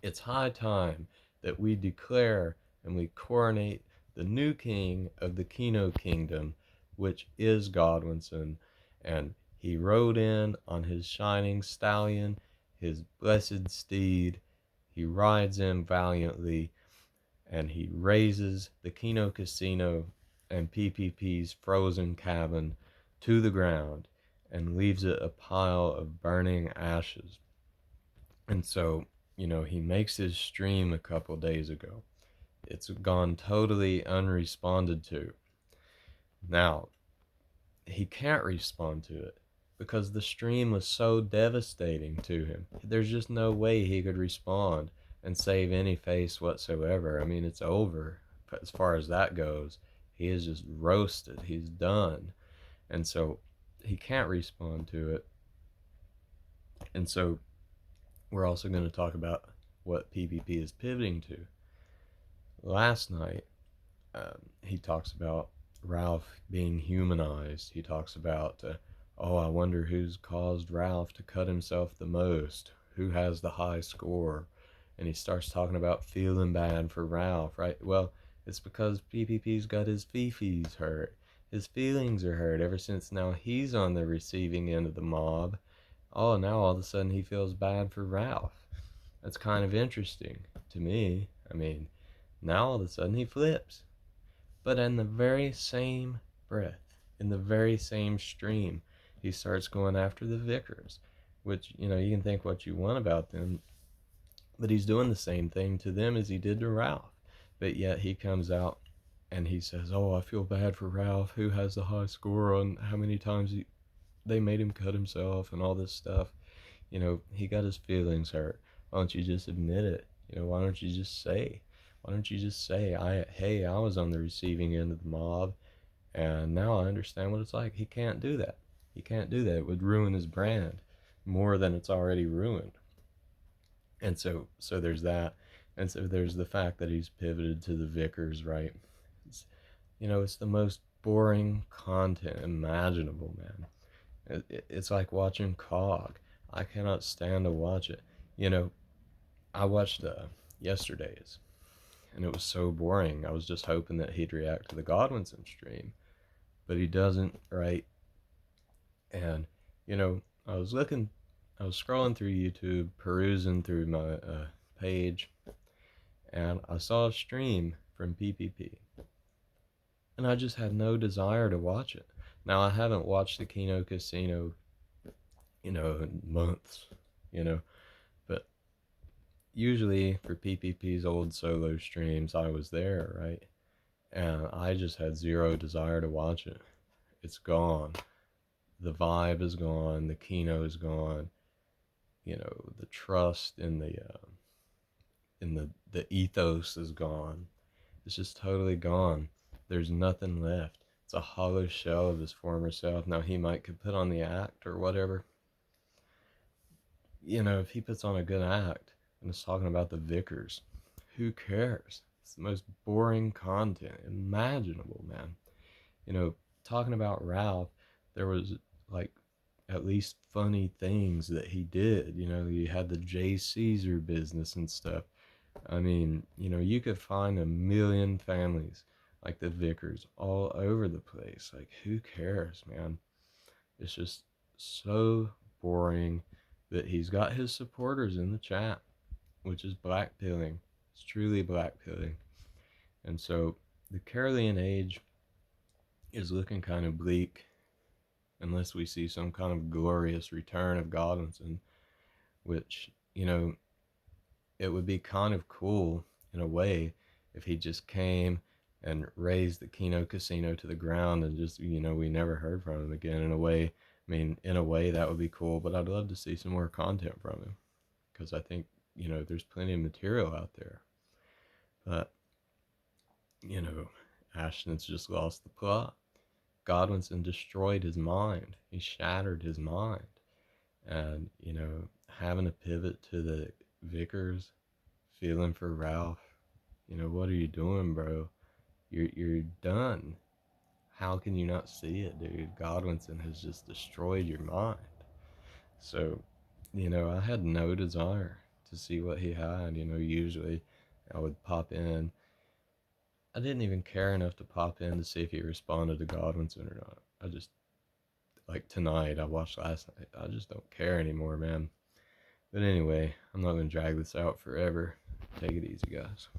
It's high time that we declare and we coronate the new king of the Kino kingdom, which is Godwinson. And he rode in on his shining stallion, his blessed steed. He rides in valiantly, and he razes the Kino Casino and PPP's frozen cabin to the ground and leaves it a pile of burning ashes. And so, he makes his stream a couple days ago. It's gone totally unresponded to. Now, he can't respond to it because the stream was so devastating to him. There's just no way he could respond and save any face whatsoever. I mean, it's over as far as that goes. He is just roasted. He's done. And so he can't respond to it. And so we're also going to talk about what PPP is pivoting to. Last night, he talks about Ralph being humanized. He talks about, oh, I wonder who's caused Ralph to cut himself the most, who has the high score. And he starts talking about feeling bad for Ralph, right? Well, it's because PPP's got his fifis hurt. His feelings are hurt ever since now he's on the receiving end of the mob. Oh, now all of a sudden he feels bad for Ralph. That's kind of interesting to me. I mean, now all of a sudden he flips. But in the very same breath, in the very same stream, he starts going after the Vickers, which, you can think what you want about them, but he's doing the same thing to them as he did to Ralph. But yet he comes out and he says, oh, I feel bad for Ralph, who has the high score on how many times they made him cut himself and all this stuff. He got his feelings hurt. Why don't you just admit it? Why don't you just say, hey, I was on the receiving end of the mob, and now I understand what it's like. He can't do that. He can't do that. It would ruin his brand more than it's already ruined. And so there's that. And so there's the fact that he's pivoted to the Vickers, right? It's, it's the most boring content imaginable, man. It's like watching Cog. I cannot stand to watch it. I watched yesterday's, and it was so boring. I was just hoping that he'd react to the Godwinson stream, but he doesn't, right? And I was scrolling through YouTube, perusing through my page, and I saw a stream from PPP, and I just had no desire to watch it. Now I haven't watched the Kino Casino, in months, but usually for PPP's old solo streams, I was there, right? And I just had zero desire to watch it. It's gone. The vibe is gone. The Kino is gone. The trust in the ethos is gone. It's just totally gone. There's nothing left. It's a hollow shell of his former self. Now he might could put on the act or whatever. If he puts on a good act and is talking about the Vickers, who cares? It's the most boring content imaginable, man. Talking about Ralph, there was like at least funny things that he did. He had the J. Caesar business and stuff. I mean, you could find a million families like the Vickers all over the place. Like, who cares, man? It's just so boring that he's got his supporters in the chat, which is blackpilling. It's truly blackpilling. And so the Carolean age is looking kind of bleak unless we see some kind of glorious return of Godwinson, which, it would be kind of cool in a way if he just came and razed the Kino Casino to the ground and just, we never heard from him again. In a way that would be cool, but I'd love to see some more content from him because I think, there's plenty of material out there. But, Ashton's just lost the plot. Godwinson destroyed his mind. He shattered his mind. And, having to pivot to the Vickers, feeling for Ralph, what are you doing, bro? You're done. How can you not see it, dude? Godwinson has just destroyed your mind. So, I had no desire to see what he had. Usually I would pop in. I didn't even care enough to pop in to see if he responded to Godwinson or not. I just, like tonight, I watched last night. I just don't care anymore, man. But anyway, I'm not going to drag this out forever. Take it easy, guys.